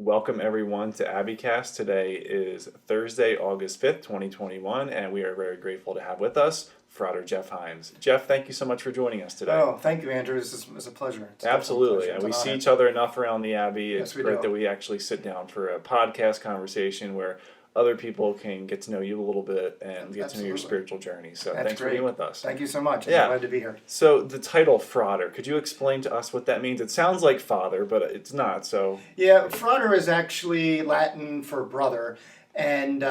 Welcome everyone to AbbeyCast. Today is Thursday, August 5th, 2021, and we are very grateful to have with us Frater Jeff Himes. Jeff, thank you so much for joining us today. Oh, thank you, Andrew. This is a pleasure. It's Absolutely. a pleasure. And we see each other enough around the Abbey. It's Yes, we great do. that we actually sit down for a podcast conversation where other people can get to know you a little bit and get to know your spiritual journey. So thanks for being with us. Thank you so much. I'm glad to be here. So the title Frater, could you explain to us what that means? It sounds like father, but it's not. So Yeah, frater is actually Latin for brother, and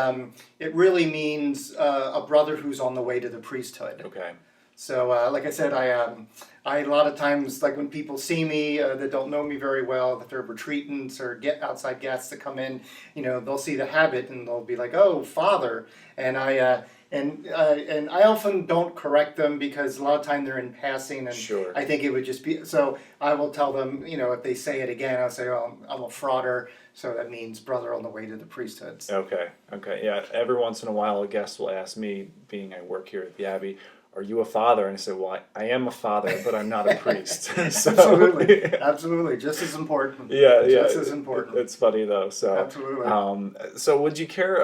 it really means a brother who's on the way to the priesthood. Okay. So, like I said, I a lot of times, like when people see me that don't know me very well, that they're retreatants or get outside guests that come in, they'll see the habit and they'll be like, "Oh, father," and I often don't correct them because a lot of time they're in passing, and Sure. I think it would just be so. I will tell them, if they say it again, I'll say, "Oh, I'm a frater," so that means brother on the way to the priesthood. Okay. Yeah. Every once in a while, a guest will ask me, being I work here at the Abbey, "Are you a father?" And I say, "Well, I am a father, but I'm not a priest." So, Absolutely, just as important. Yeah. Just as important. It's funny though. So Absolutely. So would you care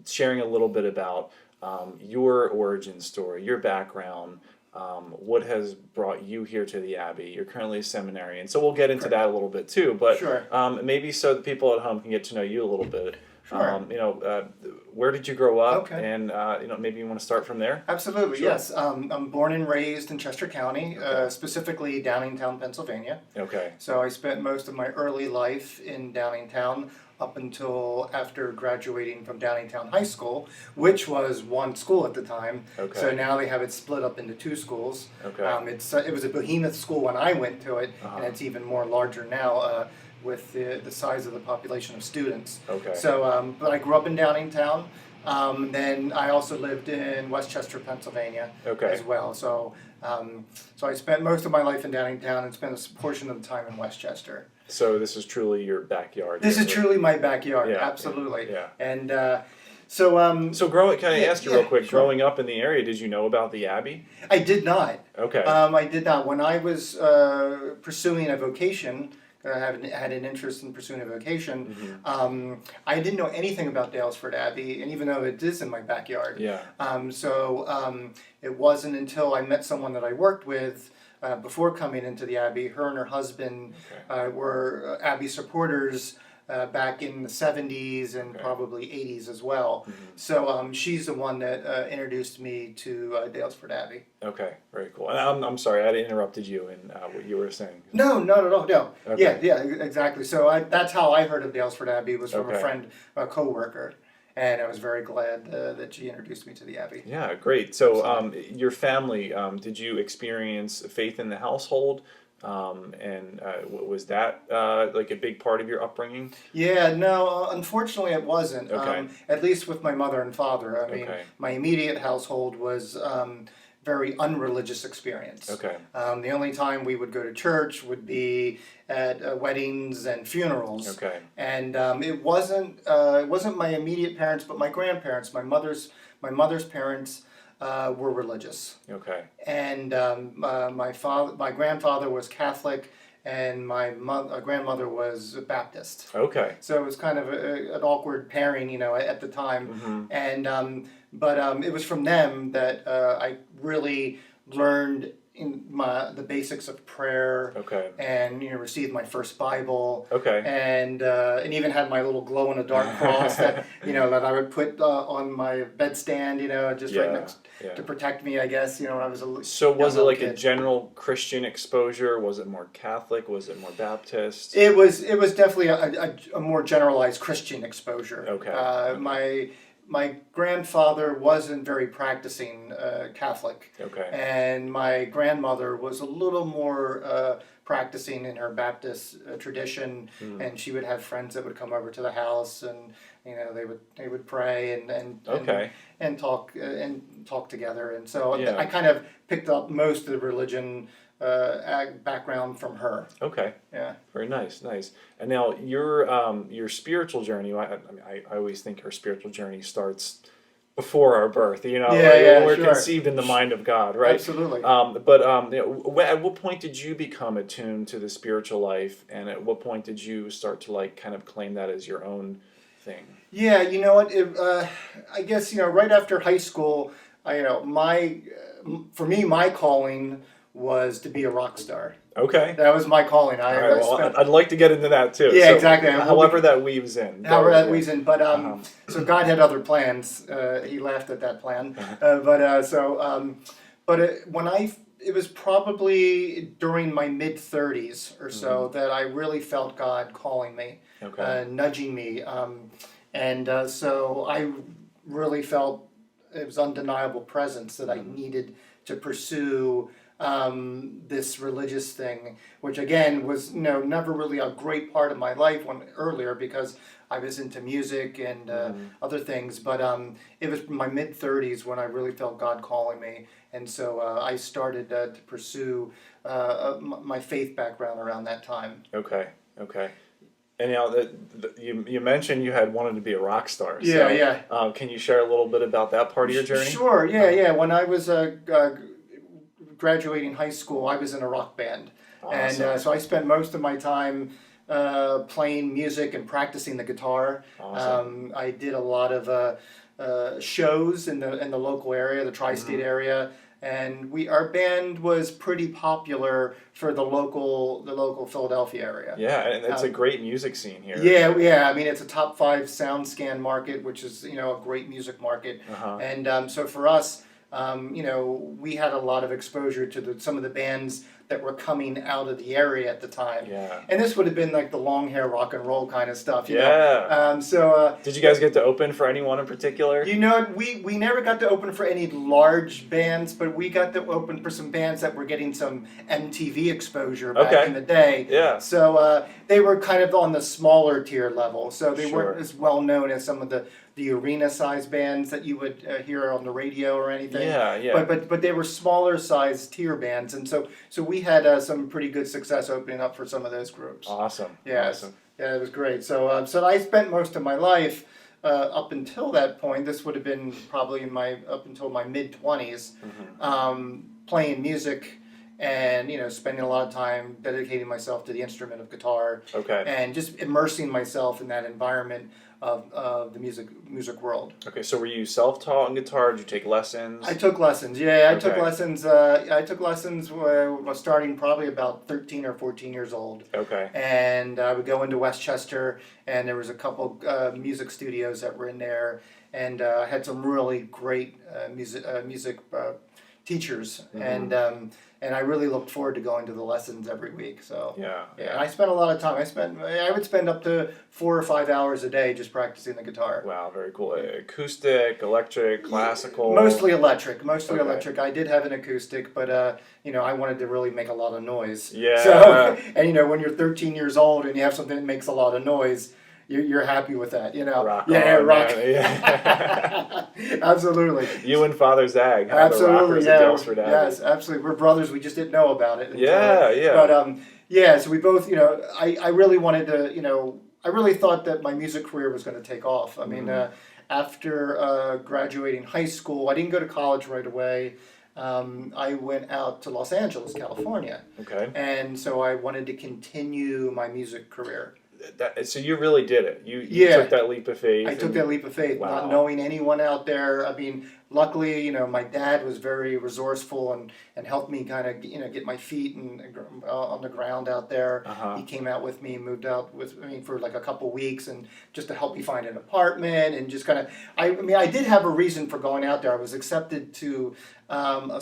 sharing a little bit about your origin story, your background? What has brought you here to the Abbey? You're currently a seminarian, so we'll get into that a little bit too. But Sure. Maybe so the people at home can get to know you a little bit. Sure. Where did you grow up? Okay. And maybe you want to start from there. Absolutely, Sure. yes. I'm born and raised in Chester County, specifically Downingtown, Pennsylvania. Okay. So I spent most of my early life in Downingtown up until after graduating from Downingtown High School, which was one school at the time. Okay. So now they have it split up into two schools. Okay. It was a behemoth school when I went to it, Uh-huh. and it's even more larger now with the size of the population of students. Okay. So, but I grew up in Downingtown. Then I also lived in Westchester, Pennsylvania, as well. So, so I spent most of my life in Downingtown and spent a portion of the time in Westchester. So this is truly your backyard. This is truly my backyard, Yeah, absolutely. yeah. And so, So can I ask you real quick? sure. Growing up in the area, did you know about the Abbey? I did not. Okay. I did not. When I was pursuing a vocation, I had an interest in pursuing a vocation. Mm-hmm. I didn't know anything about Daylesford Abbey, and even though it is in my backyard. Yeah. It wasn't until I met someone that I worked with before coming into the Abbey. Her and her husband were Abbey supporters back in the 70s and probably 80s as well. Mm-hmm. So she's the one that introduced me to Daylesford Abbey. Okay, very cool. And I'm sorry, I interrupted you in what you were saying. No, not at all. No. Okay. Yeah, exactly. So that's how I heard of Daylesford Abbey, was from Okay. a friend, a co-worker. And I was very glad that she introduced me to the Abbey. Yeah, great. So your family, did you experience faith in the household? Was that like a big part of your upbringing? Yeah, no, unfortunately it wasn't. Okay. At least with my mother and father. I mean, Okay. my immediate household was very unreligious experience. Okay. The only time we would go to church would be at weddings and funerals. Okay. And it wasn't my immediate parents, but my grandparents, my mother's parents, were religious. Okay. And my grandfather was Catholic, and my grandmother was Baptist. Okay. So it was kind of an awkward pairing, at the time. Mm-hmm. And but it was from them that I really learned the basics of prayer. Okay. And received my first Bible. Okay. And even had my little glow in the dark cross that that I would put on my bedstand, just right next to protect me, I guess. When I was So was it like kid. a general Christian exposure? Was it more Catholic? Was it more Baptist? It was definitely a more generalized Christian exposure. Okay. My grandfather wasn't very practicing Catholic. Okay. And my grandmother was a little more practicing in her Baptist tradition, and she would have friends that would come over to the house, and they would pray and talk together, and so I kind of picked up most of the religion background from her. Okay. Yeah. Very nice, nice. And now your spiritual journey. I always think our spiritual journey starts before our birth. You know, when we're conceived in the mind of God, right? Absolutely. At what point did you become attuned to the spiritual life, and at what point did you start to like kind of claim that as your own thing? Yeah, you know what? I guess right after high school, for me, my calling was to be a rock star. Okay. That was my calling. I'd like to get into that too. Yeah, so, exactly. However that weaves in. But so God had other plans. He laughed at that plan. It was probably during my mid-30s or so that I really felt God calling me, nudging me, so I really felt it was undeniable presence that I needed to pursue this religious thing, which again was never really a great part of my life earlier because I was into music and other things. But it was my mid-30s when I really felt God calling me, and so I started to pursue my faith background around that time. Okay. And now you mentioned you had wanted to be a rock star. Yeah. Can you share a little bit about that part of your journey? Sure. Yeah. When I was graduating high school, I was in a rock band. Awesome. And so I spent most of my time playing music and practicing the guitar. Awesome. I did a lot of shows in the local area, the tri-state area, and our band was pretty popular for the local Philadelphia area. Yeah, and it's a great music scene here. Yeah. I mean, it's a top 5 SoundScan market, which is a great music market. And so for us, we had a lot of exposure to some of the bands that were coming out of the area at the time. Yeah. And this would have been like the long hair rock and roll kind of stuff. You know? Did you guys get to open for anyone in particular? We never got to open for any large bands, but we got to open for some bands that were getting some MTV exposure back in the day. Yeah. So they were kind of on the smaller tier level. So they Sure. weren't as well known as some of the arena size bands that you would hear on the radio or anything. Yeah. But they were smaller size tier bands, and so we had some pretty good success opening up for some of those groups. Awesome. Yes. Awesome. Yeah, it was great. So I spent most of my life up until that point. This would have been probably up until my mid-20s, playing music. And spending a lot of time dedicating myself to the instrument of guitar, and just immersing myself in that environment of the music world. Okay, so were you self-taught on guitar? Did you take lessons? I took lessons. Yeah, I took lessons. I took lessons was starting probably about 13 or 14 years old. Okay. And I would go into Westchester, and there was a couple music studios that were in there, and I had some really great music teachers, and I really looked forward to going to the lessons every week. So yeah. And I spent a lot of time. I would spend up to 4 or 5 hours a day just practicing the guitar. Wow, very cool. Acoustic, electric, classical. Mostly electric. Electric. I did have an acoustic, but I wanted to really make a lot of noise. Yeah. So and when you're 13 years old and you have something that makes a lot of noise, you're happy with that, Rock yeah, on, rock. Yeah. Absolutely. You and Father Zag, the rockers at Daylesford Abbey. Yes, absolutely. We're brothers. We just didn't know about it. Yeah. So we both, I really wanted to, I really thought that my music career was going to take off. I mean, after graduating high school, I didn't go to college right away. I went out to Los Angeles, California. Okay. And so I wanted to continue my music career. So you really did it. You took that leap of faith. I took that leap of faith, not knowing anyone out there. I mean, luckily, my dad was very resourceful and helped me kind of, get my feet on the ground out there. He came out with me, moved out with me for like a couple weeks, and just to help me find an apartment and just kind of. I did have a reason for going out there. I was accepted to a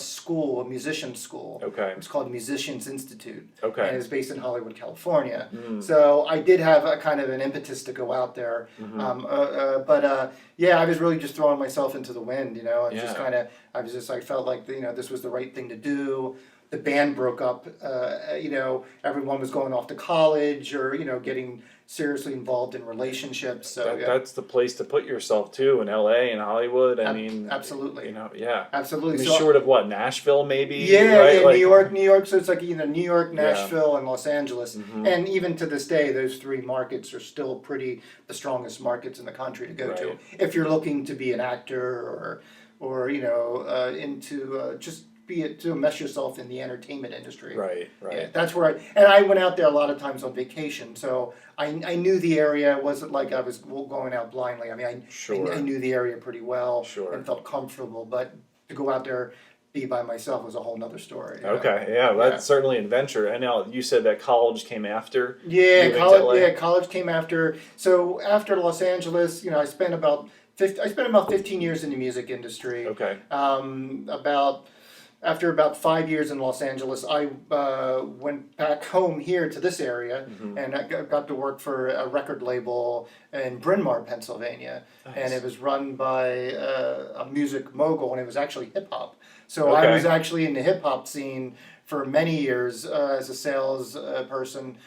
musician school. Okay. It was called Musicians Institute. Okay. And it's based in Hollywood, California. So I did have a kind of an impetus to go out there. I was really just throwing myself into the wind, I felt like, this was the right thing to do. the band broke up, everyone was going off to college or, getting seriously involved in relationships. So That's the place to put yourself too, in LA and Hollywood. I mean, absolutely. Yeah. Absolutely. I mean, So, short of what, Nashville maybe? yeah, right? New York. So it's like, New York, Nashville, and Los Angeles. Mm-hmm. And even to this day, those three markets are still the strongest markets in the country to go to. If you're looking to be an actor or to immerse yourself in the entertainment industry. Right. Yeah, that's where I went out there a lot of times on vacation, so I knew the area. It wasn't like I was going out blindly. I mean, I knew the area pretty well and felt comfortable, but to go out there, be by myself was a whole nother story. Okay, that's certainly an adventure. And now you said that college came after. College came after. So after Los Angeles, I spent about 15 years in the music industry. Okay. After about 5 years in Los Angeles, I went back home here to this area, and I got to work for a record label in Bryn Mawr, Pennsylvania. Nice. And it was run by a music mogul, and it was actually hip hop. So I was actually in the hip hop scene for many years as a sales person.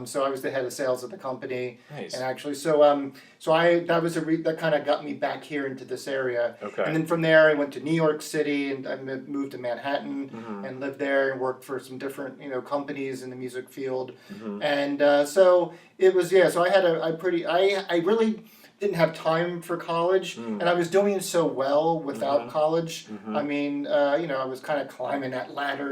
So I was the head of sales of the company. Nice. And actually, that kind of got me back here into this area. Okay. And then from there, I went to New York City, and I moved to Manhattan and lived there and worked for some different companies in the music field. And so it was So I had I really didn't have time for college, and I was doing so well without college. I mean, I was kind of climbing that ladder,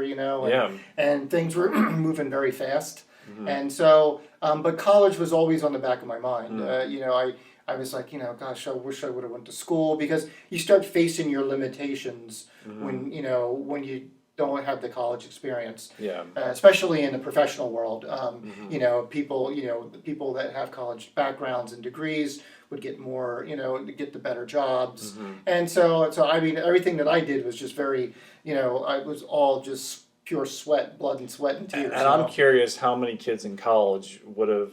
and things were moving very fast. And so, but college was always on the back of my mind. I was like, gosh, I wish I would have went to school, because you start facing your limitations when you don't have the college experience. Especially in the professional world. People that have college backgrounds and degrees would get more, get the better jobs. And so I mean, everything that I did was just very, I was all just pure blood and sweat and tears. And I'm curious how many kids in college would have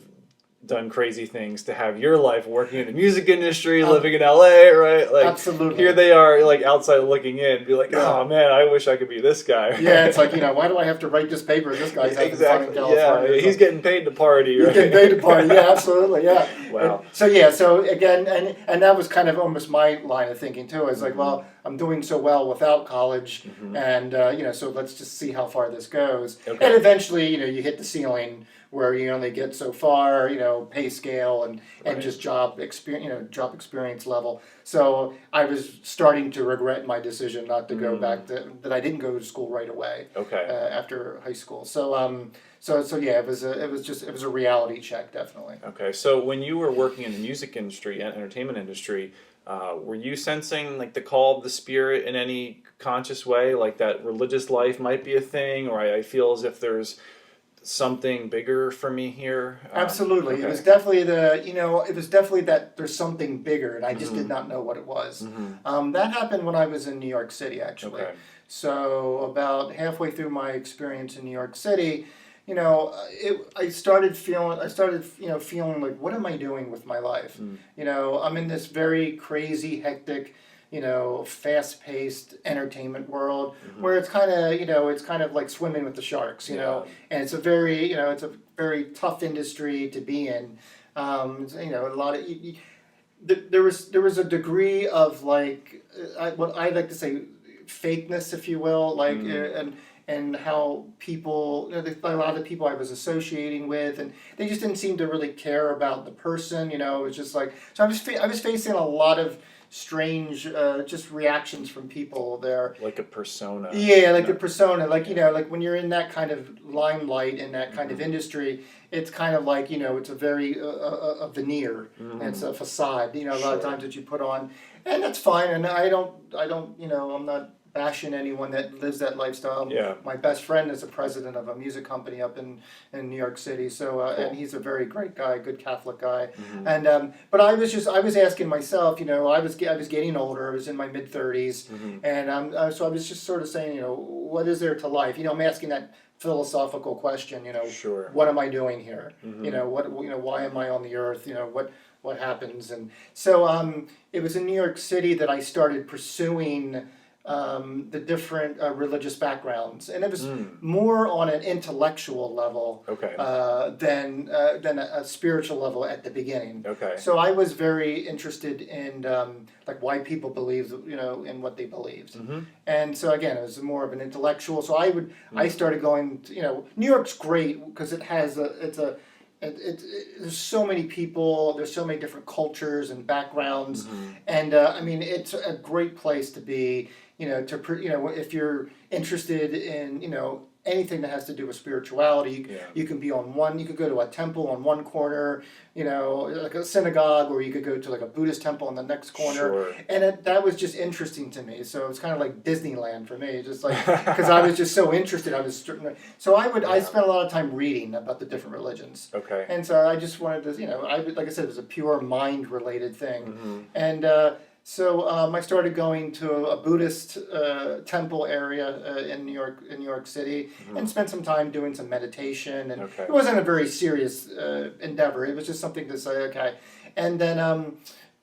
done crazy things to have your life working in the music industry, living in LA, right? Like, absolutely. Here they are, like, outside looking in, be like, oh man, I wish I could be this guy. Yeah, it's like, why do I have to write this paper? This guy's having fun in California. Yeah, he's getting paid to party, right? He's getting paid to party, yeah, absolutely, yeah. Wow. So again, and that was kind of almost my line of thinking too. I was like, well, I'm doing so well without college, and so let's just see how far this goes. Okay. And eventually, you hit the ceiling where you only get so far, pay scale and just job experience level. So I was starting to regret my decision not to go back that I didn't go to school right away. Okay. After high school. So it was a reality check, definitely. Okay. So when you were working in the music industry and entertainment industry, were you sensing like the call of the spirit in any conscious way, like that religious life might be a thing, or I feel as if there's something bigger for me here? Absolutely. Okay. It was definitely that there's something bigger, and I just did not know what it was. That happened when I was in New York City, actually. Okay. So about halfway through my experience in New York City, I started feeling like, what am I doing with my life? I'm in this very crazy, hectic, fast-paced entertainment world where it's kind of like swimming with the sharks, and it's a very, it's a very tough industry to be in. A lot of there was a degree of like what I like to say fakeness, if you will, like and how people, a lot of the people I was associating with, and they just didn't seem to really care about the person. It was just like, so I was facing a lot of strange just reactions from people there. Like a persona. Yeah, like a persona. Like, like when you're in that kind of limelight, in that kind of industry, it's kind of like, it's a very, a veneer. It's a facade, a lot of times that you put on. And that's fine. And I don't, I'm not bashing anyone that lives that lifestyle. Yeah. My best friend is the president of a music company up in New York City. So cool. And he's a very great guy, good Catholic guy. And but I was asking myself, I was getting older. I was in my mid-30s, and so I was just sort of saying, what is there to life? I'm asking that philosophical question. Sure. What am I doing here? Why am I on the earth? What happens? And so it was in New York City that I started pursuing the different religious backgrounds, and it was more on an intellectual level than a spiritual level at the beginning. Okay. So I was very interested in like why people believe, in what they believed, and so again, it was more of an intellectual. So I started going. New York's great because it has there's so many people, there's so many different cultures and backgrounds, and I mean it's a great place to be. If you're interested in anything that has to do with spirituality, you can be you could go to a temple on one corner, like a synagogue, or you could go to like a Buddhist temple on the next corner. Sure. And that was just interesting to me. So it's kind of like Disneyland for me, just like, because I was just so interested. I spent a lot of time reading about the different religions. Okay. And so I just wanted to, like I said, it was a pure mind related thing. And, so I started going to a Buddhist temple area in New York City, and spent some time doing some meditation. And it wasn't a very serious endeavor. It was just something to say, okay. And then,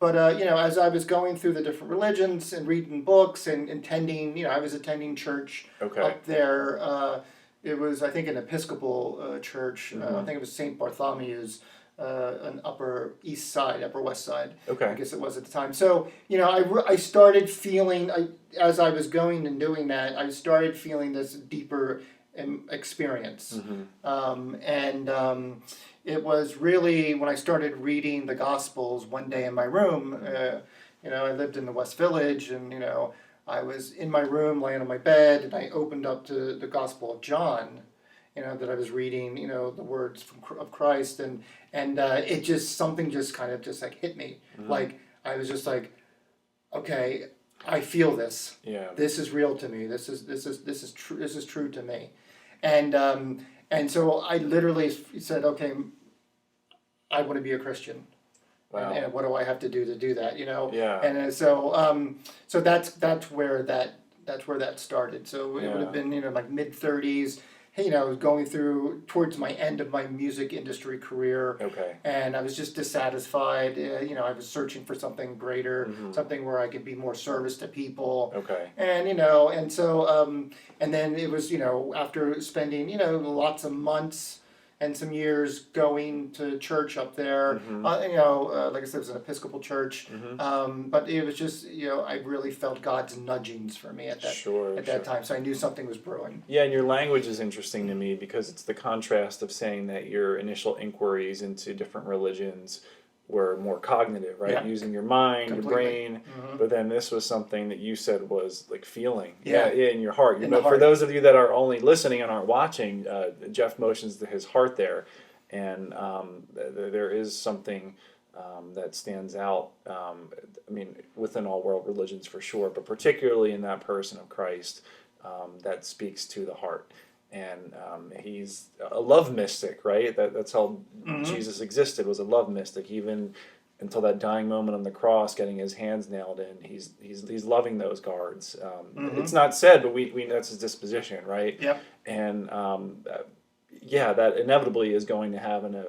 as I was going through the different religions and reading books and attending, I was attending church up there. It was, I think, an Episcopal church. I think it was St. Bartholomew's. An Upper West Side. I guess it was at the time. So I started feeling, as I was going and doing that, I started feeling this deeper experience, it was really when I started reading the Gospels one day in my room. I lived in the West Village, and I was in my room, laying on my bed, and I opened up to the Gospel of John. That I was reading, the words of Christ, and it just, something just kind of just like hit me. Like, I was just like, okay, I feel this. Yeah. This is real to me. This is true. This is true to me. And so I literally said, okay, I want to be a Christian. Wow. And what do I have to do that? Yeah. And so that's where that started. So it would have been like mid-30s. Going through towards my end of my music industry career. And I was just dissatisfied. I was searching for something greater, something where I could be more service to people. And and so and then it was after spending lots of months and some years going to church up there. Like I said, it was an Episcopal church. But it was just I really felt God's nudgings for me at that time. So I knew something was brewing. Yeah, and your language is interesting to me because it's the contrast of saying that your initial inquiries into different religions were more cognitive, right? Yeah. Using your mind, your brain. But then this was something that you said was like feeling. Yeah, in your heart. For those of you that are only listening and aren't watching, Jeff motions to his heart there, and there is something that stands out. Within all world religions for sure, but particularly in that person of Christ, that speaks to the heart. And he's a love mystic, right? That's how Jesus existed, was a love mystic, even until that dying moment on the cross, getting his hands nailed in. He's loving those guards. It's not said, but we that's his disposition, right? Yep. And that inevitably is going to have an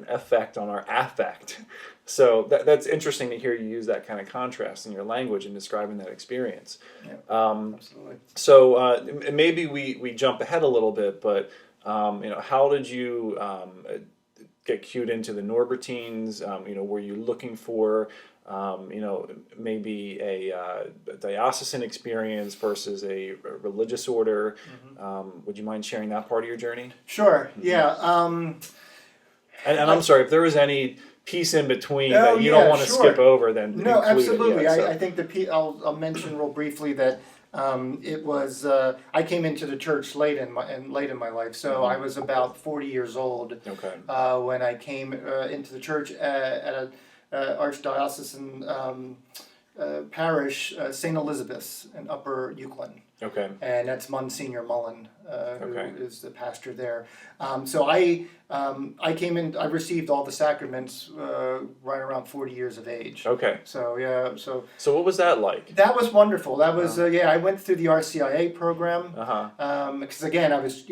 effect on our affect. So that's interesting to hear you use that kind of contrast in your language in describing that experience. Yeah, absolutely. So maybe we jump ahead a little bit, but how did you get cued into the Norbertines? Were you looking for maybe a diocesan experience versus a religious order? Would you mind sharing that part of your journey? Sure. Yeah. And I'm sorry if there was any piece in between that you don't want to skip over. Then no, absolutely. I think I'll mention real briefly that it was I came into the church late in my life. So I was about 40 years old when I came into the church at a archdiocesan parish, St. Elizabeth's in Upper Euclid. And that's Monsignor Mullen, who is the pastor there. So I came in. I received all the sacraments right around 40 years of age. So So what was that like? That was wonderful. That was I went through the RCIA program because again I was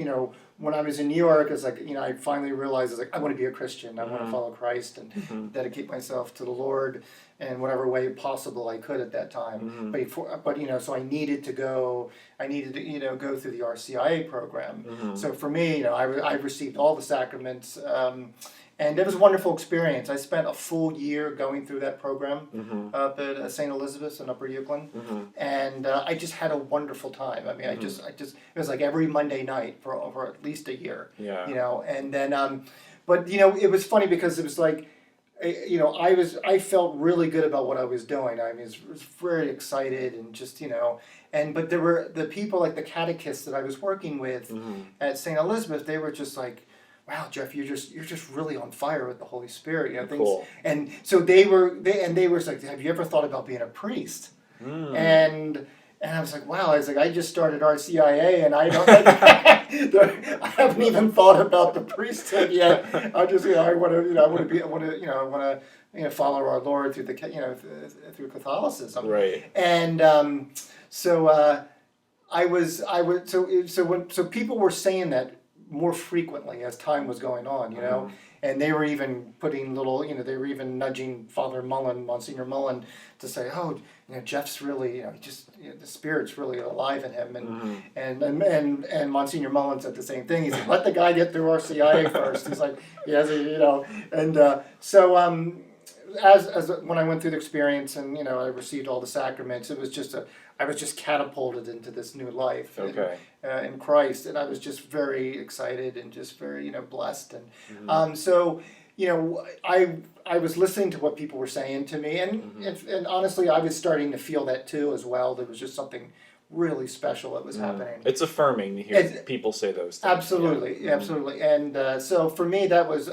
when I was in New York, it's like, I finally realized, it's like, I want to be a Christian. I want to follow Christ and dedicate myself to the Lord in whatever way possible I could at that time. But so I needed to go go through the RCIA program. So for me, I received all the sacraments. And it was a wonderful experience. I spent a full year going through that program up at St. Elizabeth's in Upper Euclid, and I just had a wonderful time. I mean, I just it was like every Monday night for over at least a year. Yeah. And then but it was funny because it was like, I felt really good about what I was doing. I mean, I was very excited and just but there were the people like the catechists that I was working with at St. Elizabeth. They were just like, wow, Jeff, you're just really on fire with the Holy Spirit, things. Cool. And so they were like, have you ever thought about being a priest? And I was like, wow, I just started RCIA and I haven't even thought about the priesthood yet. I just I want to follow our Lord through through Catholicism. Right. And so people were saying that more frequently as time was going on, and they were even putting little, they were even nudging Father Mullen, Monsignor Mullen, to say, oh, Jeff's really, the Spirit's really alive in him, and Monsignor Mullen said the same thing. He said, let the guy get through RCIA first. He's like, yes, and so as when I went through the experience and I received all the sacraments, it was just I was just catapulted into this new life in Christ, and I was just very excited and just very blessed, and so I was listening to what people were saying to me, and honestly I was starting to feel that too as well. There was just something really special that was happening. It's affirming to hear people say those things. Absolutely, absolutely. And so for me, it was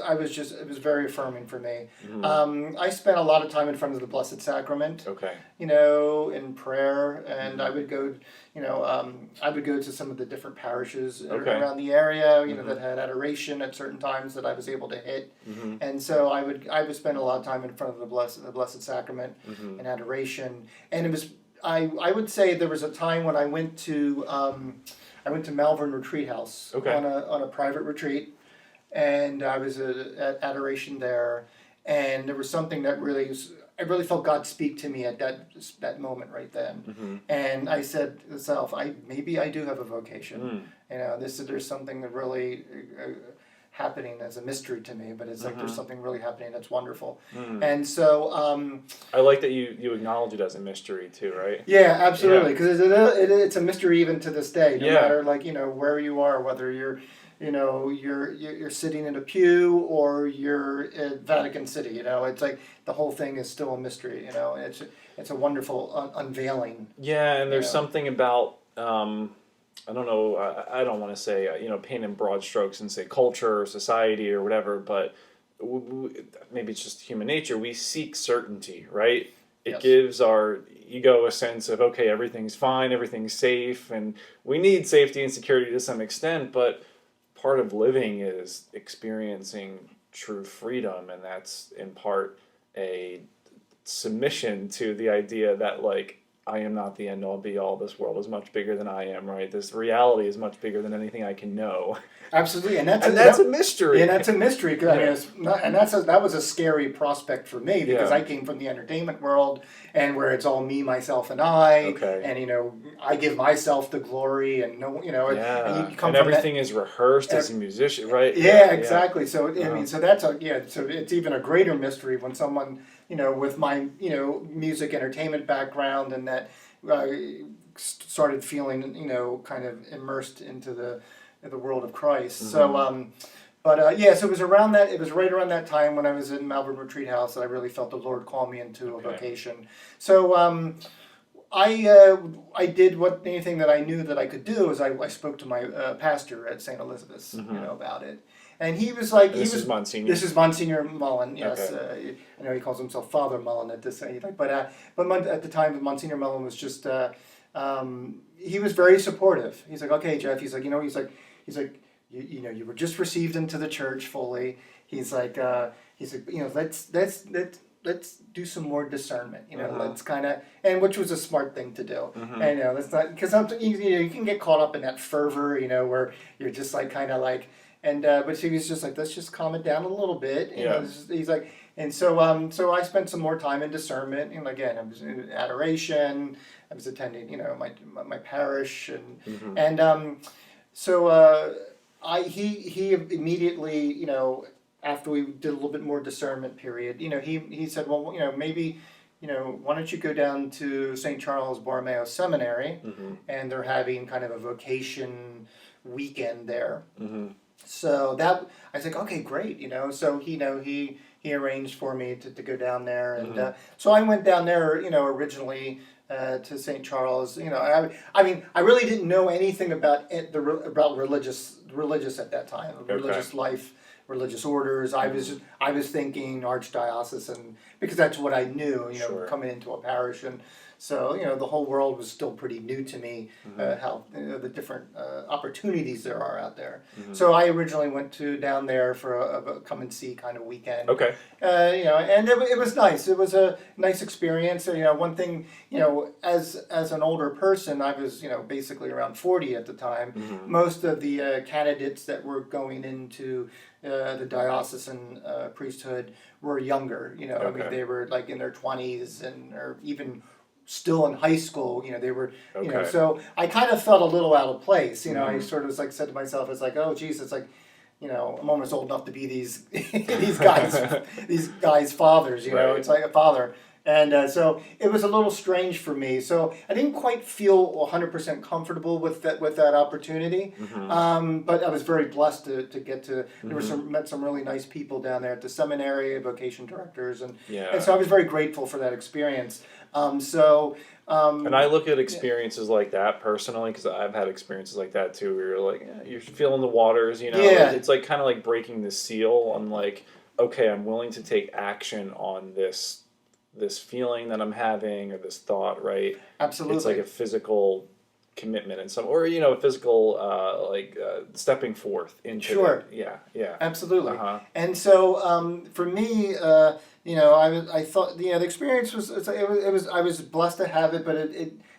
very affirming for me. I spent a lot of time in front of the Blessed Sacrament. Okay. In prayer, and I would go, I would go to some of the different parishes around the area, that had adoration at certain times that I was able to hit, and so I would spend a lot of time in front of the Blessed Sacrament and adoration, and it was. I would say there was a time when I went to Malvern Retreat House on a private retreat, and I was at adoration there, and there was something that I really felt God speak to me at that moment right then, and I said to myself, maybe I do have a vocation, there's something that really happening as a mystery to me, but it's like there's something really happening that's wonderful, and so I like that you acknowledge it as a mystery too, right? Yeah, absolutely, because it's a mystery even to this day. No matter where you are, whether you're you're sitting in a pew or you're at Vatican City. It's like the whole thing is still a mystery. It's a wonderful unveiling. Yeah, and there's something about. I don't know, I don't want to say, paint in broad strokes and say culture or society or whatever, but maybe it's just human nature. We seek certainty, right? It gives our ego a sense of, okay, everything's fine, everything's safe, and we need safety and security to some extent, but part of living is experiencing true freedom, and that's in part a submission to the idea that, I am not the end all be all. This world is much bigger than I am, right? This reality is much bigger than anything I can know. Absolutely, and that's a mystery. And that's a mystery, because that was a scary prospect for me, because I came from the entertainment world, and where it's all me, myself, and I, and I give myself the glory, and and you come and everything is rehearsed as a musician, right? Yeah, exactly. So I mean, so that's so it's even a greater mystery when someone with my music entertainment background and that started feeling kind of immersed into the world of Christ. So so it was around that. It was right around that time when I was in Malvern Retreat House that I really felt the Lord call me into a vocation. So I did anything that I knew that I could do. Is I spoke to my pastor at St. Elizabeth's about it. And he was like, This is Monsignor. This is Monsignor Mullen. Yes, I know he calls himself Father Mullen at this age, but at the time, Monsignor Mullen was just he was very supportive. He's like, okay, Jeff. He's like, you were just received into the church fully. He's like, let's let's do some more discernment, let's kind of, and which was a smart thing to do. And, let's not, because you can get caught up in that fervor, where you're just like, kind of like, and, but he was just like, let's just calm it down a little bit. He's like, and so I spent some more time in discernment, and again, I was in adoration, I was attending, my parish, and so he immediately, after we did a little bit more discernment period, he said, well, maybe, why don't you go down to St. Charles Borromeo Seminary, and they're having kind of a vocation weekend there. So that, I was like, okay, great, so he arranged for me to go down there, and so I went down there, originally to St. Charles. I mean, I really didn't know anything about about religious at that time, religious life, religious orders. I was thinking archdiocesan, because that's what I knew, coming into a parish, and so the whole world was still pretty new to me, how the different opportunities there are out there. So I originally went down there for a come and see kind of weekend. Okay. And it was nice. It was a nice experience. One thing, as an older person, I was basically around 40 at the time. Most of the candidates that were going into the diocesan priesthood were younger. I mean, they were like in their 20s or even still in high school. They were, so I kind of felt a little out of place. I sort of was like, said to myself, it's like, oh geez, it's like, I'm almost old enough to be these guys' fathers. It's like a father. And so it was a little strange for me. So I didn't quite feel 100% comfortable with that opportunity. But I was very blessed to get to. There were met some really nice people down there at the seminary, vocation directors, and so I was very grateful for that experience. And I look at experiences like that personally, because I've had experiences like that too, where you're like, you're feeling the waters, It's like kind of like breaking the seal. I'm like, okay, I'm willing to take action on this feeling that I'm having, or this thought, right? Absolutely. It's like a physical commitment and a physical stepping forth into Sure. Yeah. Absolutely. And so for me, I thought the experience was I was blessed to have it, but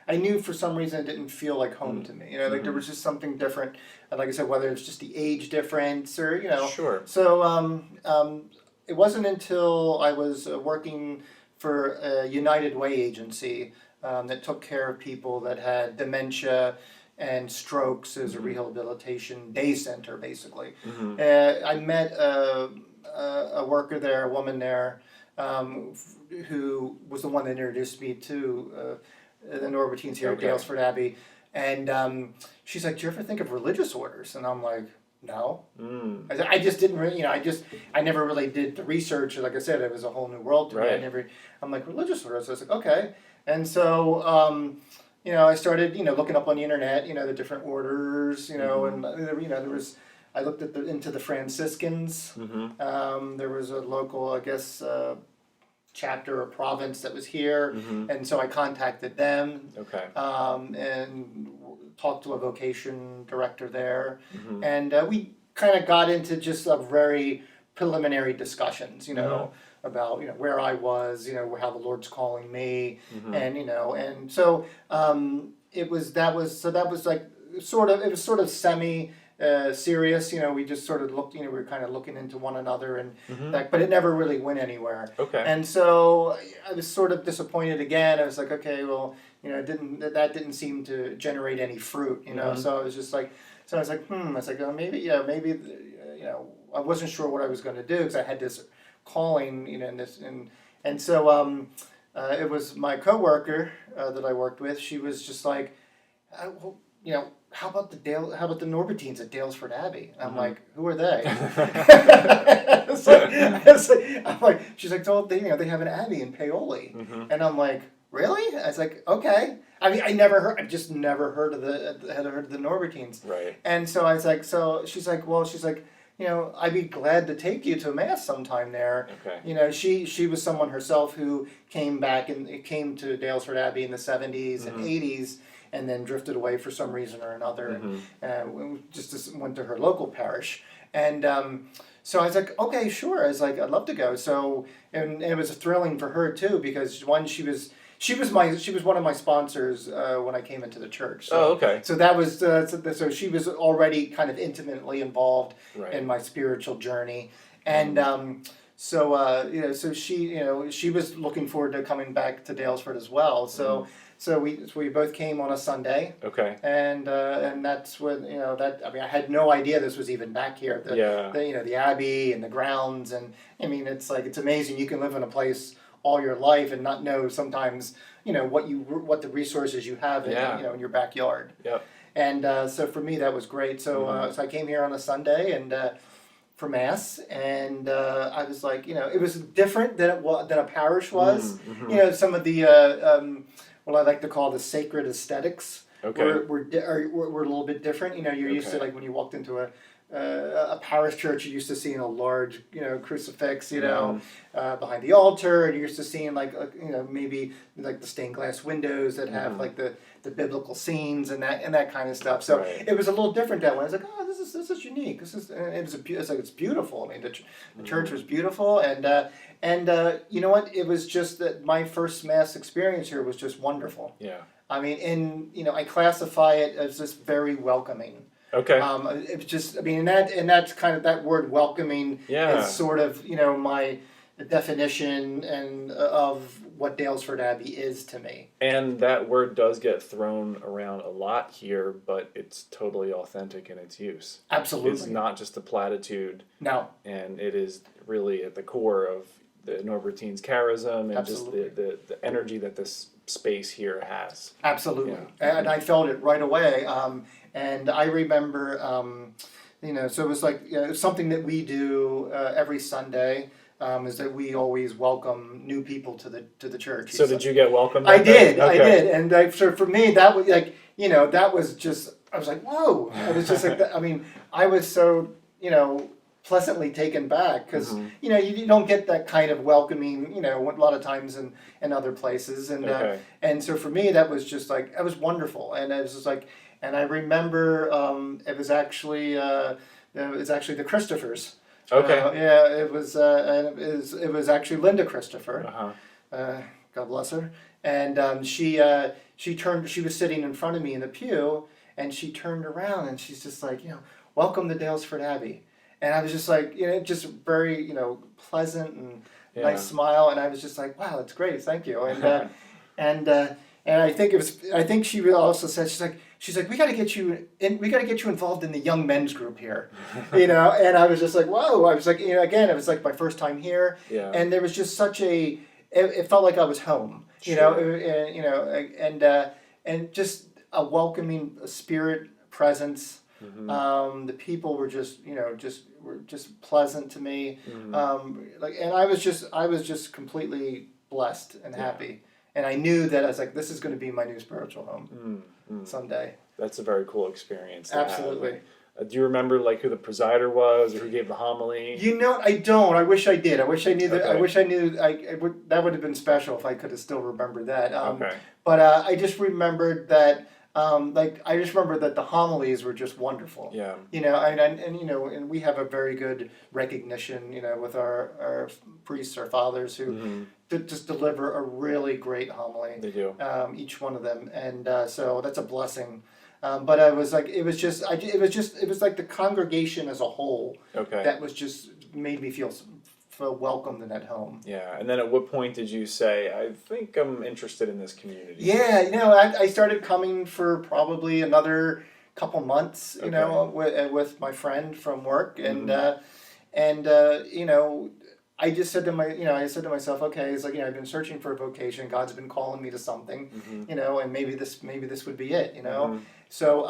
I knew for some reason it didn't feel like home to me. Like there was just something different. And like I said, whether it's just the age difference or Sure. So it wasn't until I was working for a United Way agency that took care of people that had dementia and strokes as a rehabilitation day center, basically. I met a worker there, a woman there, who was the one that introduced me to the Norbertines here at Daylesford Abbey. And she's like, do you ever think of religious orders? And I'm like, no. I just didn't really, I never really did the research. Like I said, it was a whole new world to me. I'm like, religious orders? I was like, okay. And so, I started, looking up on the internet, the different orders, and, there was, I looked into the Franciscans. There was a local, I guess, chapter or province that was here. And so I contacted them. Okay. And talked to a vocation director there. And we kind of got into just a very preliminary discussions, about, where I was, how the Lord's calling me. And, and so it was like it was sort of semi serious, we just sort of looked, we were kind of looking into one another and but it never really went anywhere. Okay. And so I was sort of disappointed again. I was like, okay, well, that didn't seem to generate any fruit, so I was just like, I was like, I was like, oh, maybe, I wasn't sure what I was going to do because I had this calling, and so it was my coworker that I worked with. She was just like, well, how about the Norbertines at Daylesford Abbey? I'm like, who are they? I'm like, she's like, oh, they have an abbey in Paoli, and I'm like, really? I was like, okay. I mean, I just never heard of the Norbertines. Right. And so I was like, she's like, I'd be glad to take you to mass sometime there. Okay. She was someone herself who came to Daylesford Abbey in the 70s and 80s. And then drifted away for some reason or another, and just went to her local parish. And So I was like, okay, sure. I was like, I'd love to go. So, and it was thrilling for her too, because one, she was one of my sponsors when I came into the church. So, Oh, okay. So that was so she was already kind of intimately involved Right. in my spiritual journey, and so she was looking forward to coming back to Daylesford as well. So we both came on a Sunday. Okay. And that's when I had no idea this was even back here. The Abbey and the grounds, and I mean it's amazing. You can live in a place all your life and not know sometimes what the resources you have in your backyard. Yep. And so for me that was great. So so I came here on a Sunday and for Mass, and I was like, it was different than a parish was. Some of the what I like to call the sacred aesthetics were a little bit different. You're used to when you walked into a parish church, you're used to seeing a large crucifix behind the altar, and you're used to seeing maybe the stained glass windows that have the biblical scenes and that kind of stuff. So it was a little different that way. I was like, oh, this is unique. It's beautiful. I mean, the church was beautiful, and you know what? It was just that my first Mass experience here was just wonderful. Yeah. I mean, I classify it as just very welcoming. Okay. It's just, and that's kind of that word welcoming is sort of my definition and of what Daylesford Abbey is to me. And that word does get thrown around a lot here, but it's totally authentic in its use. Absolutely. It's not just a platitude. No. And it is really at the core of the Norbertine's charism and Absolutely. just the energy that this space here has. Absolutely. Yeah. And I felt it right away. And I remember, so it was it was something that we do every Sunday. Is that we always welcome new people to the church. So did you get welcomed? I did, Okay. and so for me that was that was just, I was like, whoa! It was just I mean, I was so pleasantly taken back because you don't get that kind of welcoming a lot of times in other places, and so for me that was just it was wonderful, and it was just and I remember it was actually the Christophers. Okay. It was actually Linda Christopher. God bless her. And she was sitting in front of me in the pew, and she turned around and she's just welcome to Daylesford Abbey. And I was just just very pleasant and nice smile, and I was just wow, that's great, thank you. And and I think she also said she's like we got to get you involved in the young men's group here, and I was just whoa, I was again, it was my first time here, and there was just such it felt like I was home, and just a welcoming spirit, presence. The people were just pleasant to me, and I was just completely blessed and happy. And I knew that I was this is going to be my new spiritual home someday. That's a very cool experience. Absolutely. Do you remember who the presider was or who gave the homily? I don't. I wish I did. I wish I knew that. Okay. I wish I knew. That would have been special if I could have still remembered that. Okay. But I just remembered that. I just remember that the homilies were just wonderful. Yeah. And we have a very good recognition, with our priests, our fathers, who just deliver a really great homily. They do. Each one of them, and so that's a blessing. But I was it was the congregation as a whole. Okay. That was just made me feel welcomed and at home. Yeah, and then at what point did you say, I think I'm interested in this community? Yeah, I started coming for probably another couple months, with my friend from work, and I just said to myself, okay, it's I've been searching for a vocation. God's been calling me to something, and maybe this would be it, So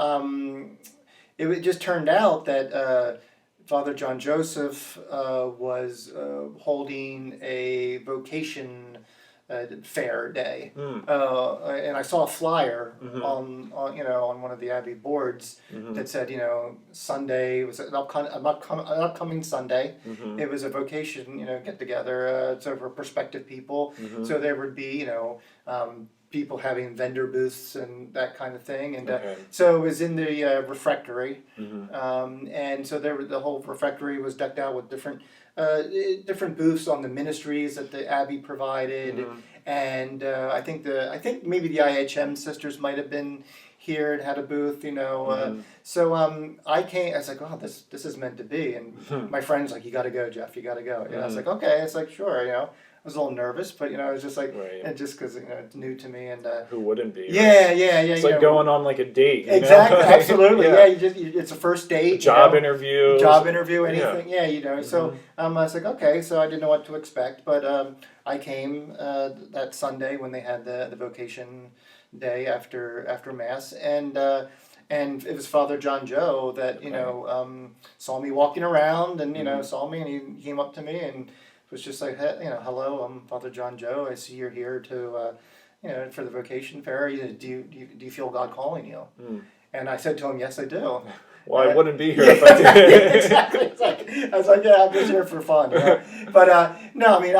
it just turned out that Father John Joseph was holding a vocation fair day, Mm. and I saw a flyer Mm-hmm. on one of the Abbey boards Mm-hmm. that said Sunday was an upcoming Sunday. Mm-hmm. It was a vocation get together. So for prospective people, Mm-hmm. so there would be people having vendor booths and that kind of thing, and Okay. so it was in the refectory, Mm-hmm. and so the whole refectory was decked out with different booths on the ministries that the Abbey provided, Mm-hmm. and I think maybe the IHM sisters might have been here and had a booth, Mm-hmm. So I came. I was like, oh, this is meant to be, and Mm-hmm. my friend's like, you got to go, Jeff, you got to go. I was Mhm. like, okay. It's like, sure. I was a little nervous, but I was just like, Right. and just because it's new to me, and Who wouldn't be? Right? yeah. It's like going on like a date. Exactly, absolutely. Yeah. Yeah, it's a first date. Job interview. Anything. Yeah. So I was like, okay. So I didn't know what to expect, but I came that Sunday when they had the vocation day after mass, and it was Father John Joe that saw me walking around, and saw me, and he came up to me and was just like, hey, hello, I'm Father John Joe. I see you're here to for the vocation fair. Do you feel God calling you? Mm. And I said to him, yes, I do. Well, I wouldn't be here if I did. Exactly. I was like, yeah, I'm just here for fun. But no, I mean,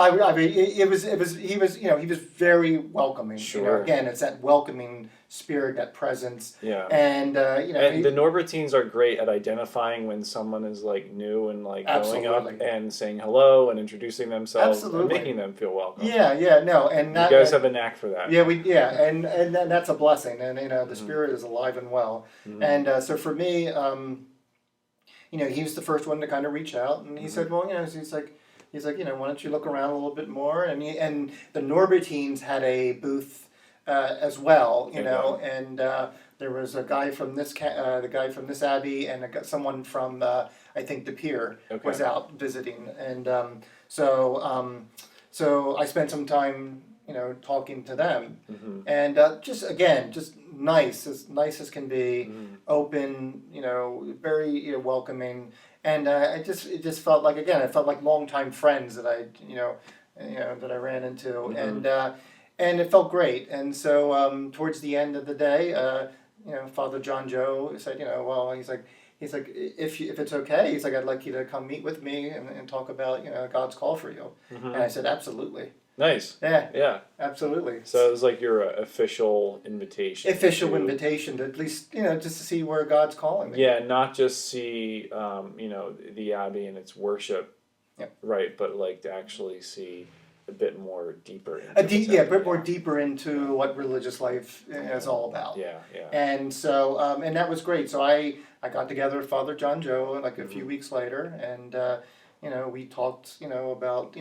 he was very welcoming. Sure. Again, it's that welcoming spirit, that presence. Yeah. And And the Norbertines are great at identifying when someone is like new and like going up Absolutely. and saying hello and introducing themselves and Absolutely. making them feel welcome. no, and You that, guys have a knack for that. and that's a blessing, and the spirit is alive and well, and so for me, he was the first one to kind of reach out, and he said, well, he's like, why don't you look around a little bit more, and the Norbertines had a booth as well, and there was a guy from this abbey, and someone from I think De Pere was out visiting, and so I spent some time talking to them, and just nice as can be, open, very welcoming, and it just felt like, again, it felt like longtime friends that that I ran into, and it felt great. And so towards the end of the day, Father John Joe said, well, he's like, if it's okay, he's like, I'd like you to come meet with me and talk about God's call for you. And I said, absolutely. Nice. Yeah, absolutely. So it was like your official invitation. Invitation to at least just to see where God's calling me. Yeah, not just see the Abbey and its worship, right? But like to actually see a bit more deeper. A bit more deeper into what religious life is all about. Yeah. And so and that was great. So I got together with Father John Joe like a few weeks later, and we talked about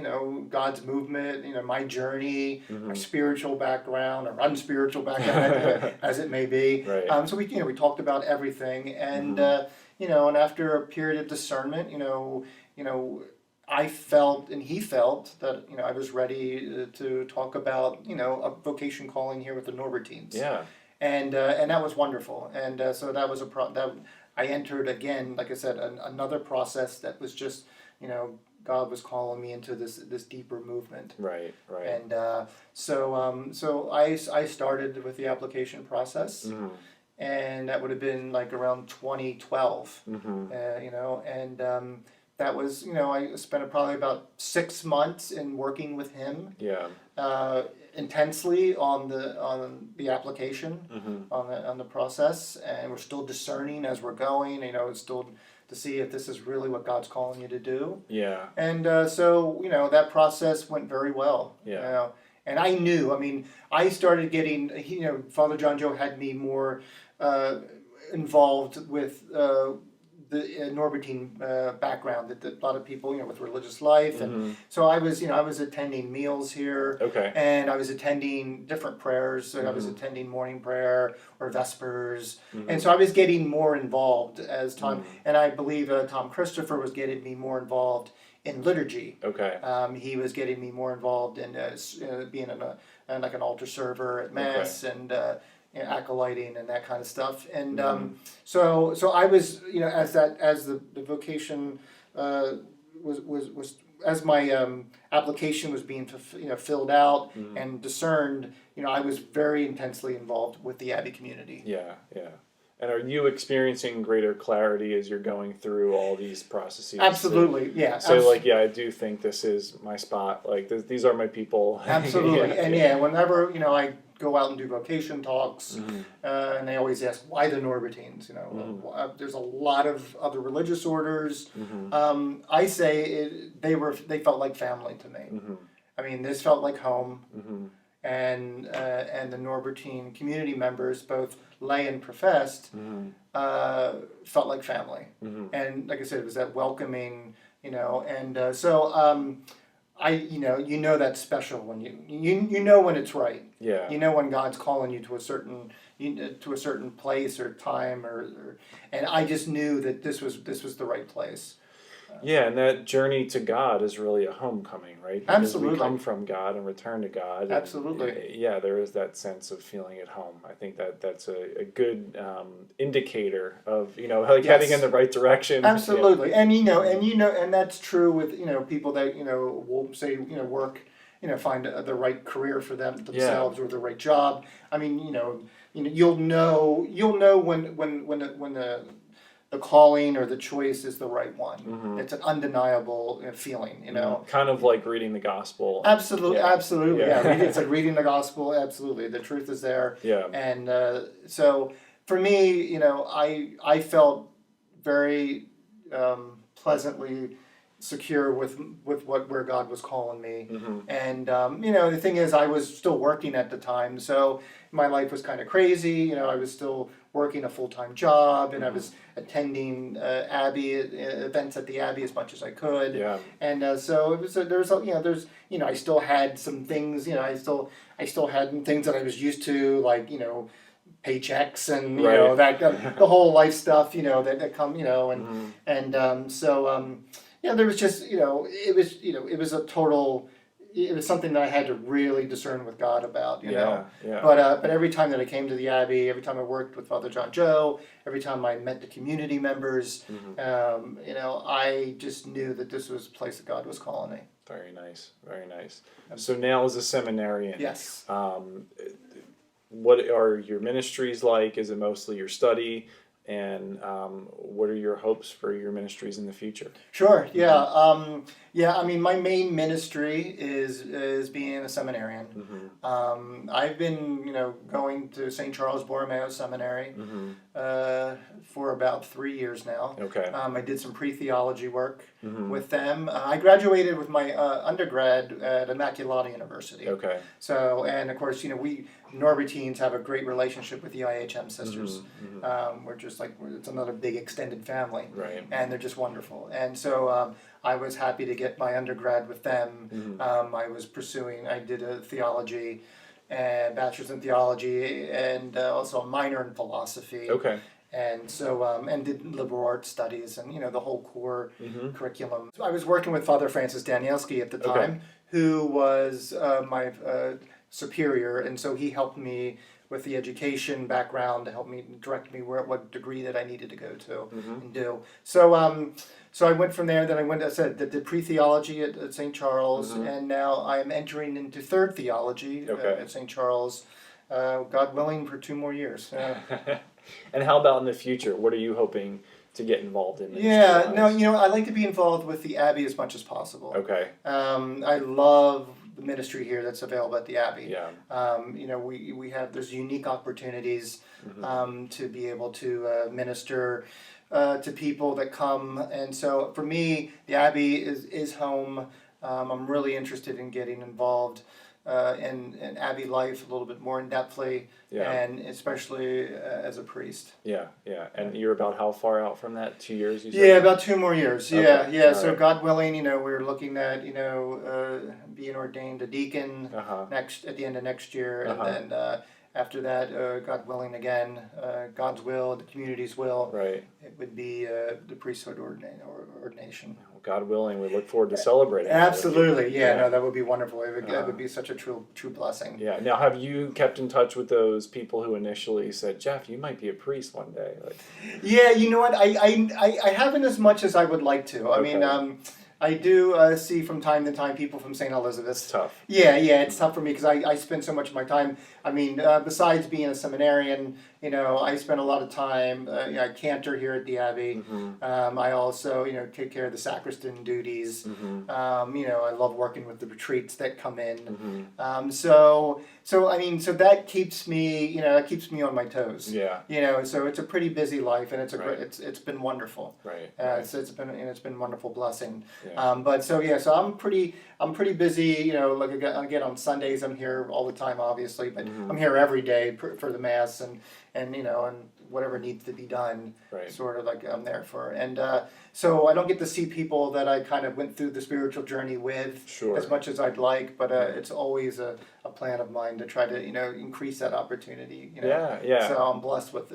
God's movement, my journey, my spiritual background or unspiritual background as it may be. Right. So we talked about everything, and and after a period of discernment, I felt and he felt that I was ready to talk about a vocation calling here with the Norbertines. Yeah. And that was wonderful. And so that was that I entered again, like I said, another process that was just God was calling me into this deeper movement. Right. And so I started with the application process. And that would have been like around 2012, and that was, I spent probably about 6 months in working with him. Yeah. Intensely on the application, on the process, and we're still discerning as we're going. Still to see if this is really what God's calling you to do. Yeah. And so that process went very well. Yeah. And I knew. I mean, I started getting. Father John Joe had me more involved with the Norbertine background that a lot of people with religious life, and so I was attending meals here, and I was attending different prayers. So I was attending morning prayer or vespers, and so I was getting more involved as time. And I believe Tom Christopher was getting me more involved in liturgy. He was getting me more involved in being like an altar server at mass and. Acolyting and that kind of stuff, and so I was as the vocation was as my application was being filled out and discerned, I was very intensely involved with the Abbey community. Yeah, yeah. And are you experiencing greater clarity as you're going through all these processes? Absolutely, yeah. So, like, yeah, I do think this is my spot. Like, these are my people. Absolutely, and whenever I go out and do vocation talks, and they always ask why the Norbertines. There's a lot of other religious orders. I say they felt like family to me. I mean, this felt like home. And the Norbertine community members, both lay and professed, felt like family. And like I said, it was that welcoming, and so that's special when you know when it's right. Yeah. You know when God's calling you to a certain place or time, and I just knew that this was the right place. Yeah, and that journey to God is really a homecoming, right? Because Absolutely. we come from God and return to God. Absolutely. Yeah, there is that sense of feeling at home. I think that's a good indicator of heading in the right direction. Absolutely, yeah. And that's true with people that will say work find the right career for themselves or the right job. I mean you'll know when the calling or the choice is the right one. It's an undeniable feeling, Kind of like reading the gospel. Absolutely, absolutely. Yeah, it's like reading the gospel. Absolutely, the truth is there. Yeah. And so for me, I felt very pleasantly secure with where God was calling me. And the thing is, I was still working at the time, so my life was kind of crazy. I was still working a full-time job, and I was attending Abbey events at the Abbey as much as I could. Yeah. And so it was. I still had some things. I still had things that I was used to, like paychecks and the whole life stuff. That come. There was just it was a total. It was something that I had to really discern with God about, Yeah. But every time that I came to the Abbey, every time I worked with Father John Joe, every time I met the community members, I just knew that this was a place that God was calling me. Very nice, very nice. So now as a seminarian, yes. What are your ministries like? Is it mostly your study? And what are your hopes for your ministries in the future? Sure. Yeah. I mean, my main ministry is being a seminarian. I've been, going to St. Charles Borromeo Seminary for about 3 years now. Okay. I did some pre-theology work with them. I graduated with my undergrad at Immaculata University. Okay. So, and of course, we Norbertines have a great relationship with the IHM sisters. We're just it's another big extended family. Right. And they're just wonderful. And so I was happy to get my undergrad with them. I did a theology and bachelor's in theology and also a minor in philosophy. Okay. And so, and did liberal arts studies and, the whole core curriculum. So I was working with Father Francis Danielski at the time, who was my superior, and so he helped me with the education background to help me direct me what degree that I needed to go to and do. So so I went from there. Then I went, as I said, did pre-theology at St. Charles, and now I'm entering into third theology at St. Charles. God willing, for 2 more years. And how about in the future? What are you hoping to get involved in? I like to be involved with the Abbey as much as possible. Okay. I love the ministry here that's available at the Abbey. Yeah. We have, there's unique opportunities to be able to minister to people that come, and so for me, the Abbey is home. I'm really interested in getting involved in Abbey life a little bit more in depthly, and especially as a priest. Yeah. And you're about how far out from that? 2 years, you said? Yeah, about 2 more years. Okay. Yeah. So God willing, we're looking at being ordained a deacon at the end of next year, and then after that, God willing again, God's will, the community's will. Right. It would be the priesthood ordination. God willing, we look forward to celebrating. Absolutely, yeah. That would be wonderful. That would be such a true blessing. Yeah. Now, have you kept in touch with those people who initially said, "Jeff, you might be a priest one day"? Yeah, you know what? I haven't as much as I would like to. I mean, I do see from time to time people from St. Elizabeth's. It's tough. Yeah, it's tough for me because I spend so much of my time. I mean, besides being a seminarian, I spend a lot of time. I cantor here at the Abbey. I also, take care of the sacristan duties. I love working with the retreats that come in. So that keeps me, on my toes. Yeah. So it's a pretty busy life, and it's been wonderful. Right. So it's been a wonderful blessing. Yeah. So I'm pretty busy. Like again on Sundays I'm here all the time, obviously, but I'm here every day for the mass and whatever needs to be done. Right. Sort of like I'm there for, and so I don't get to see people that I kind of went through the spiritual journey with as much as I'd like, but it's always a plan of mine to try to increase that opportunity. Yeah. So I'm blessed with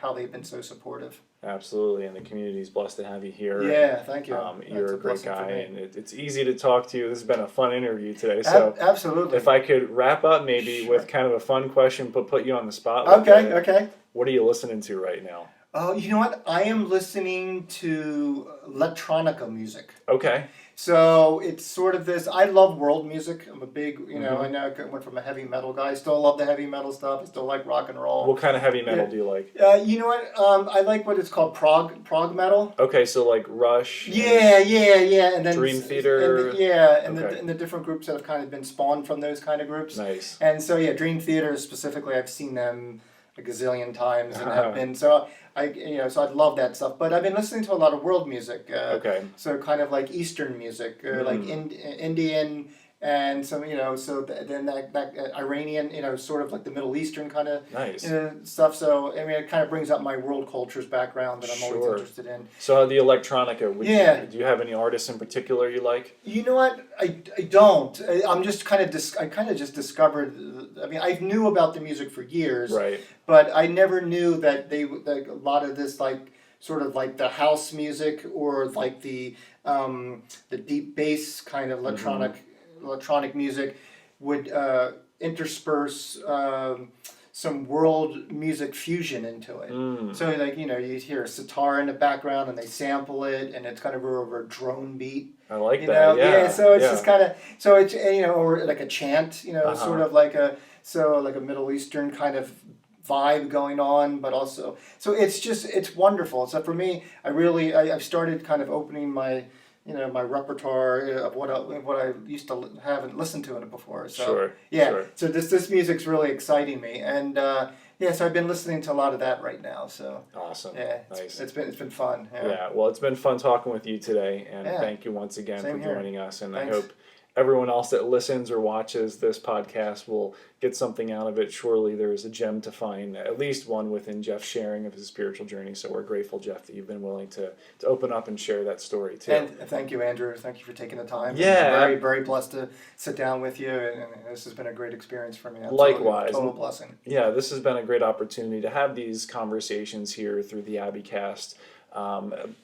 how they've been so supportive. Absolutely, and the community's blessed to have you here. Yeah, thank you. You're a great guy, and it's easy to talk to you. This has been a fun interview today. So absolutely. If I could wrap up maybe with kind of a fun question, but put you on the spot. Okay. What are you listening to right now? Oh, you know what? I am listening to electronica music. Okay. So it's sort of this. I love world music. I'm a big, I know I went from a heavy metal guy. I still love the heavy metal stuff. I still like rock and roll. What kind of heavy metal do you like? You know what? I like what it's called prog metal. Okay, so like Rush. Yeah, and then Dream Theater. And the different groups that have kind of been spawned from those kind of groups. Nice. And so Dream Theater specifically, I've seen them a gazillion times and have been so I love that stuff. But I've been listening to a lot of world music. So kind of like Eastern music, like Indian and some then that Iranian sort of like the Middle Eastern kind of stuff. So I mean it kind of brings up my world cultures background that I'm always interested in. So the electronica, do you have any artists in particular you like? You know what? I don't. I'm just kind of I kind of just discovered. I mean, I knew about the music for years, right? But I never knew that a lot of this like sort of like the house music or like the deep bass kind of electronic music would intersperse some world music fusion into it. So like you hear a sitar in the background and they sample it and it's kind of over a drone beat. I like that. Yeah. So it's just kind of it's or like a chant. Sort of like a Middle Eastern kind of vibe going on, but also it's wonderful. So for me, I've started kind of opening my my repertoire of what I used to have and listen to in it before. So so this music's really exciting me, and so I've been listening to a lot of that right now. So awesome. Nice. It's been fun. Well, it's been fun talking with you today, and thank you once again for joining us. And I hope everyone else that listens or watches this podcast will get something out of it. Surely there's a gem to find, at least one within Jeff's sharing of his spiritual journey. So we're grateful, Jeff, that you've been willing to open up and share that story too. And thank you, Andrew. Thank you for taking the time. Yeah. I'm very, very blessed to sit down with you, and this has been a great experience for me. Likewise. Total blessing. Yeah, this has been a great opportunity to have these conversations here through the AbbeyCast.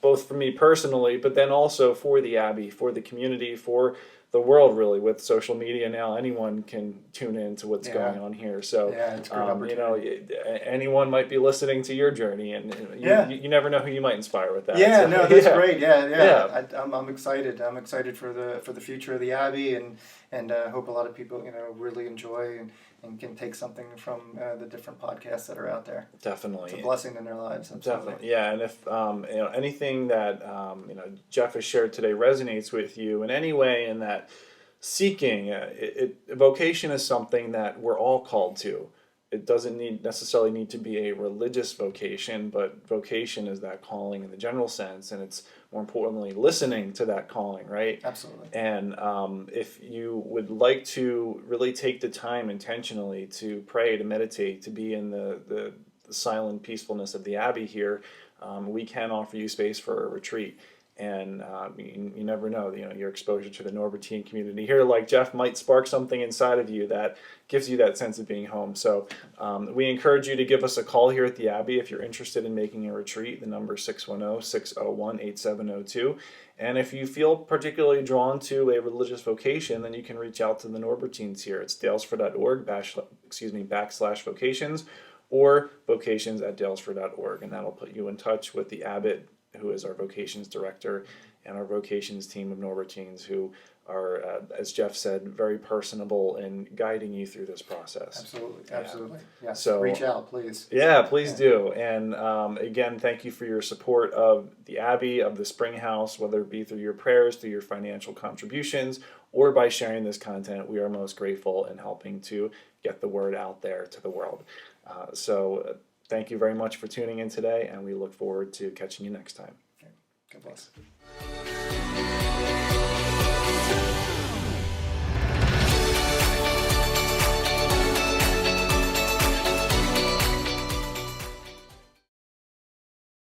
Both for me personally, but then also for the Abbey, for the community, for the world, really. With social media now, anyone can tune in to what's going on here. So, it's a great opportunity. Anyone might be listening to your journey, and you never know who you might inspire with that. That's great. I'm excited. I'm excited for the future of the Abbey, and hope a lot of people really enjoy and can take something from the different podcasts that are out there. Definitely. It's a blessing in their lives. Absolutely. Definitely. Yeah, and if anything that Jeff has shared today resonates with you in any way, in that seeking, vocation is something that we're all called to. It doesn't necessarily need to be a religious vocation, but vocation is that calling in the general sense, and it's more importantly listening to that calling, right? Absolutely. And if you would like to really take the time intentionally to pray, to meditate, to be in the silent peacefulness of the Abbey here, we can offer you space for a retreat. And you never know, your exposure to the Norbertine community here, like Jeff, might spark something inside of you that gives you that sense of being home. So we encourage you to give us a call here at the Abbey if you're interested in making a retreat. The number is 610-601-8702. And if you feel particularly drawn to a religious vocation, then you can reach out to the Norbertines here. It's daylesford.org/vocations or vocations@daylesford.org, and that'll put you in touch with the abbot, who is our vocations director, and our vocations team of Norbertines who are, as Jeff said, very personable in guiding you through this process. Absolutely. Yes. So reach out, please. Yeah, please do. And again, thank you for your support of the Abbey, of the Spring House, whether it be through your prayers, through your financial contributions, or by sharing this content. We are most grateful in helping to get the word out there to the world. So thank you very much for tuning in today, and we look forward to catching you next time. God bless.